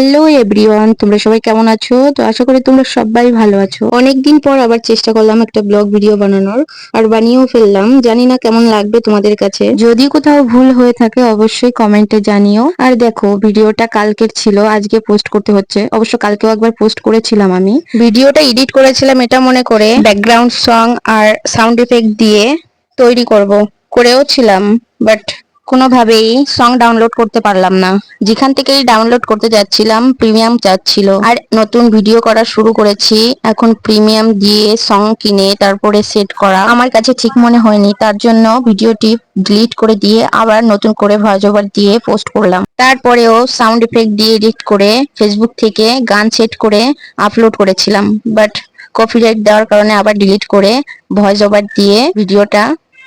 Hello everyone, তোমরা সবাই কেমন আছো? তো আশা করি তোমরা সবাই ভালো আছো। অনেকদিন পর আবার চেষ্টা করলাম একটা ব্লগ ভিডিও বানানোর, আর বানিয়েও ফেললাম। জানি না কেমন লাগবে তোমাদের কাছে। যদি কোথাও ভুল হয়ে থাকে অবশ্যই কমেন্টে জানিও। আর দেখো, ভিডিওটা কালকের ছিল, আজকে পোস্ট করতে হচ্ছে। অবশ্য কালকেও একবার পোস্ট করেছিলাম। আমি ভিডিওটা এডিট করেছিলাম এটা মনে করে ব্যাকগ্রাউন্ড সং আর সাউন্ড এফেক্ট দিয়ে তৈরি করেও ছিলাম, বাট কোনোভাবেই সং ডাউনলোড করতে পারলাম না। যেখান থেকেই ডাউনলোড করতে যাচ্ছিলাম প্রিমিয়াম চাচ্ছিল, আর নতুন ভিডিও করা শুরু করেছি। এখন প্রিমিয়াম দিয়ে সং কিনে তারপরে সেট করা আমার কাছে ঠিক মনে হয়নি, তার জন্য ভিডিওটি ডিলিট করে দিয়ে আবার নতুন করে ভয়েস ওভার দিয়ে পোস্ট করলাম। তারপরেও সাউন্ড এফেক্ট দিয়ে এডিট করে ফেসবুক থেকে গান সেট করে আপলোড করেছিলাম, বাট কপিরাইট দেওয়ার কারণে আবার ডিলিট করে ভয়েস ওভার দিয়ে ভিডিওটা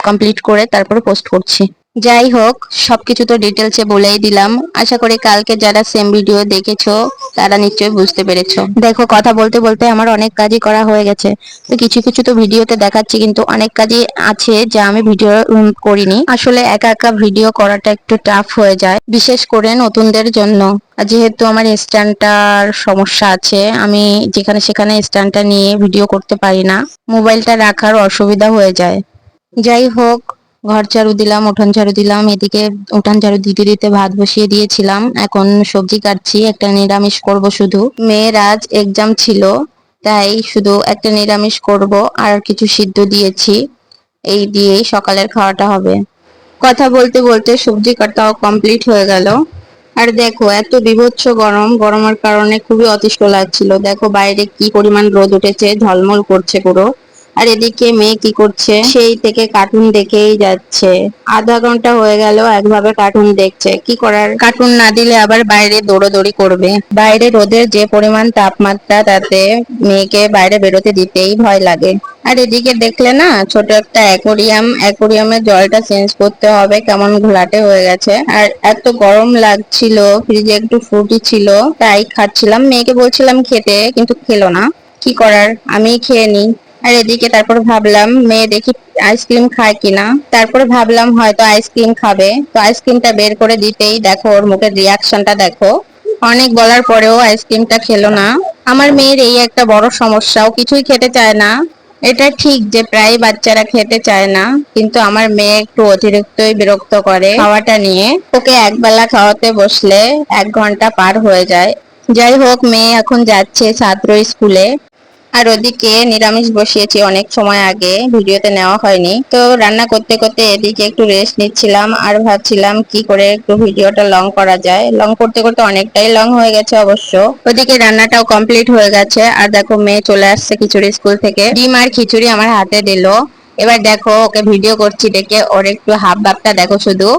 কমপ্লিট করে তারপরে পোস্ট করছি। যাই হোক, সবকিছু তো ডিটেলসে বলেই দিলাম। আশা করি কালকে যারা সেম ভিডিও দেখেছো তারা নিশ্চয়ই বুঝতে পেরেছো। দেখো, কথা বলতে বলতে আমার অনেক কাজই করা হয়ে গেছে। তো কিছু কিছু তো ভিডিওতে দেখাচ্ছি, কিন্তু অনেক কাজই আছে যা আমি ভিডিও করিনি। আসলে একা একা ভিডিও করাটা একটু টাফ হয়ে যায়, বিশেষ করে নতুনদের জন্য। আর যেহেতু আমার স্ট্যান্ডটার সমস্যা আছে, আমি যেখানে সেখানে স্ট্যান্ডটা নিয়ে ভিডিও করতে পারি না, মোবাইলটা রাখার অসুবিধা হয়ে যায়। যাই হোক, ঘর ঝাড়ু দিলাম, উঠান ঝাড়ু দিলাম। এদিকে উঠান ঝাড়ু দিতে দিতে ভাত বসিয়ে দিয়েছিলাম। এখন সবজি কাটছি, একটা নিরামিষ করব শুধু। মেয়ের আজ এক্সাম ছিল, তাই শুধু একটা নিরামিষ করব, আর কিছু সিদ্ধ দিয়েছি। এই দিয়েই সকালের খাওয়াটা হবে। কথা বলতে বলতে সবজি কাটাও কমপ্লিট হয়ে গেল। আর দেখো, এত বীভৎস গরম, গরমের কারণে খুবই অতিষ্ঠ লাগছিল। দেখো বাইরে কি পরিমাণ রোদ উঠেছে, ঝলমল করছে পুরো। আর এদিকে মেয়ে কি করছে, সেই থেকে কার্টুন দেখেই যাচ্ছে। আধা ঘন্টা হয়ে গেল একভাবে কার্টুন দেখছে। কি করার, কার্টুন না দিলে আবার বাইরে দৌড়াদৌড়ি করবে। বাইরে রোদের যে পরিমাণ তাপমাত্রা, তাতে মেয়েকে বাইরে বেরোতে দিতেই ভয় লাগে। আর এদিকে দেখলে না, ছোট একটা অ্যাকোরিয়ামের জলটা চেঞ্জ করতে হবে, কেমন ঘোলাটে হয়ে গেছে। আর এত গরম লাগছিল, ফ্রিজে একটু ফ্রুটি ছিল, তাই খাচ্ছিলাম। মেয়েকে বলছিলাম খেতে, কিন্তু খেলো না। কি করার, আমি খেয়ে নিই। আর এদিকে তারপর ভাবলাম মেয়ে দেখি আইসক্রিম খায় কিনা। তারপরে ভাবলাম হয়তো আইসক্রিম খাবে, তো আইসক্রিমটা বের করে দিতেই দেখো ওর মুখের রিয়াকশনটা দেখো। অনেক বলার পরেও আইসক্রিমটা খেলো না। আমার মেয়ের এই একটা বড় সমস্যা, ও কিছুই খেতে চায় না। এটা ঠিক যে প্রায় বাচ্চারা খেতে চায় না, কিন্তু আমার মেয়ে একটু অতিরিক্তই বিরক্ত করে খাওয়াটা নিয়ে। ওকে একবেলা খাওয়াতে বসলে 1 ঘন্টা পার হয়ে যায়। যাই হোক, মেয়ে এখন যাচ্ছে ছাত্র স্কুলে। আর ওদিকে নিরামিষ বসিয়েছি অনেক সময় আগে, ভিডিওতে নেওয়া হয়নি। তো রান্না করতে করতে এদিকে একটু রেস্ট নিচ্ছিলাম, আর ভাবছিলাম কি করে একটু ভিডিওটা লং করা যায়। লং করতে করতে অনেকটাই লং হয়ে গেছে অবশ্য। ওদিকে রান্নাটাও কমপ্লিট হয়ে গেছে। আর দেখো, মেয়ে চলে আসছে খিচুড়ি স্কুল থেকে, ডিম আর খিচুড়ি আমার হাতে দিল। এবার দেখো, ওকে ভিডিও করছি দেখে ওর একটু হাব ভাবটা দেখো শুধু।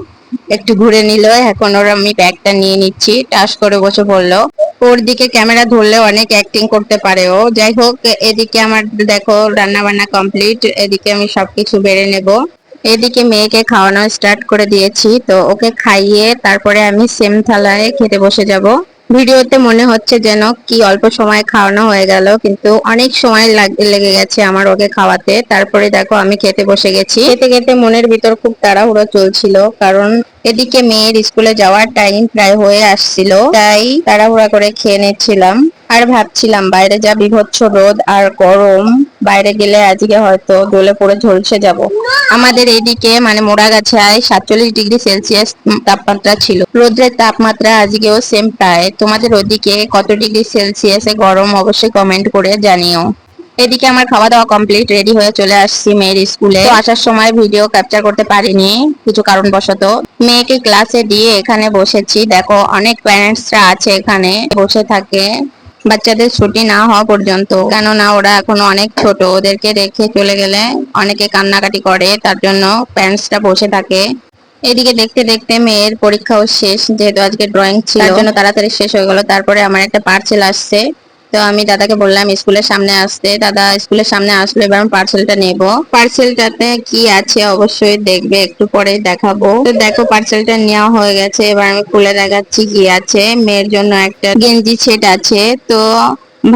একটু ঘুরে নিল, এখন ওর আমি ব্যাগটা নিয়ে নিচ্ছি, টাস করে বসে পড়লো। ওর দিকে ক্যামেরা ধরলে অনেক অ্যাক্টিং করতে পারে ও। যাই হোক, এদিকে আমার দেখো রান্না বান্না কমপ্লিট, এদিকে আমি সবকিছু বেড়ে নেব। এদিকে মেয়েকে খাওয়ানো স্টার্ট করে দিয়েছি, তো ওকে খাইয়ে তারপরে আমি সেম থালায় খেতে বসে যাব। ভিডিওতে মনে হচ্ছে যেন কি অল্প সময় খাওয়ানো হয়ে গেল, কিন্তু অনেক সময় লেগে গেছে আমার ওকে খাওয়াতে। তারপরে দেখো আমি খেতে বসে গেছি। খেতে খেতে মনের ভিতর খুব তাড়াহুড়ো চলছিল, কারণ এদিকে মেয়ের স্কুলে যাওয়ার টাইম প্রায় হয়ে আসছিল, তাই তাড়াহুড়া করে খেয়ে নিচ্ছিলাম। আর ভাবছিলাম বাইরে যা বীভৎস রোদ আর গরম, বাইরে গেলে আজকে হয়তো জ্বলে পড়ে ঝলসে যাব। আমাদের এইদিকে মানে মোড়াগাছায় 47 ডিগ্রি সেলসিয়াস তাপমাত্রা ছিল। রোদ্রের তাপমাত্রা আজকেও সেম প্রায়। তোমাদের ওদিকে কত ডিগ্রি সেলসিয়াসে গরম অবশ্যই কমেন্ট করে জানিও। এদিকে আমার খাওয়া দাওয়া কমপ্লিট, রেডি হয়ে চলে আসছি মেয়ের স্কুলে। তো আসার সময় ভিডিও ক্যাপচার করতে পারিনি কিছু কারণবশত। মেয়েকে ক্লাসে দিয়ে এখানে বসেছি। দেখো অনেক প্যারেন্টসরা আছে এখানে বসে থাকে বাচ্চাদের ছুটি না হওয়া পর্যন্ত, কেননা ওরা এখনো অনেক ছোট, ওদেরকে রেখে চলে গেলে অনেকে কান্নাকাটি করে, তার জন্য প্যারেন্টসরা বসে থাকে। এদিকে দেখতে দেখতে মেয়ের পরীক্ষাও শেষ, যেহেতু আজকে ড্রয়িং ছিল তার জন্য তাড়াতাড়ি শেষ হয়ে গেল। তারপরে আমার একটা পার্সেল আসছে, তো আমি দাদাকে বললাম স্কুলের সামনে আসতে। দাদা স্কুলের সামনে আসলো, এবার আমি পার্সেলটা নেব। পার্সেলটাতে কি আছে অবশ্যই দেখবে, একটু পরে দেখাবো। তো দেখো পার্সেলটা নেওয়া হয়ে গেছে, এবার আমি খুলে দেখাচ্ছি কি আছে। মেয়ের জন্য একটা গেঞ্জি সেট আছে। তো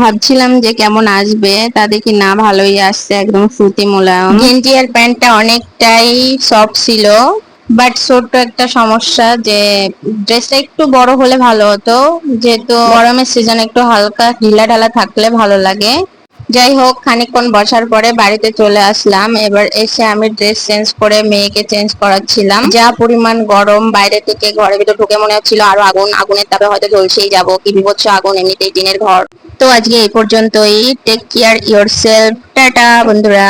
ভাবছিলাম যে কেমন আসবে, তা দেখি না ভালোই আসছে, একদম সুতি মোলায়েম। গেঞ্জি আর প্যান্টটা অনেকটাই সফট ছিল, বাট ছোট্ট একটা সমস্যা যে ড্রেসটা একটু বড় হলে ভালো হতো, যেহেতু গরমের সিজন একটু হালকা ঢিলা ঢালা থাকলে ভালো লাগে। যাই হোক, খানিকক্ষণ বসার পরে বাড়িতে চলে আসলাম। এবার এসে আমি ড্রেস চেঞ্জ করে মেয়েকে চেঞ্জ করাচ্ছিলাম। যা পরিমাণ গরম, বাইরে থেকে ঘরের ভিতর ঢুকে মনে হচ্ছিল আরো আগুন, আগুনের তাপে হয়তো ঝলসেই যাবো, কি বিভৎস আগুন, এমনিতেই টিনের ঘর। তো আজকে এই পর্যন্তই। Take care yourself, tata বন্ধুরা।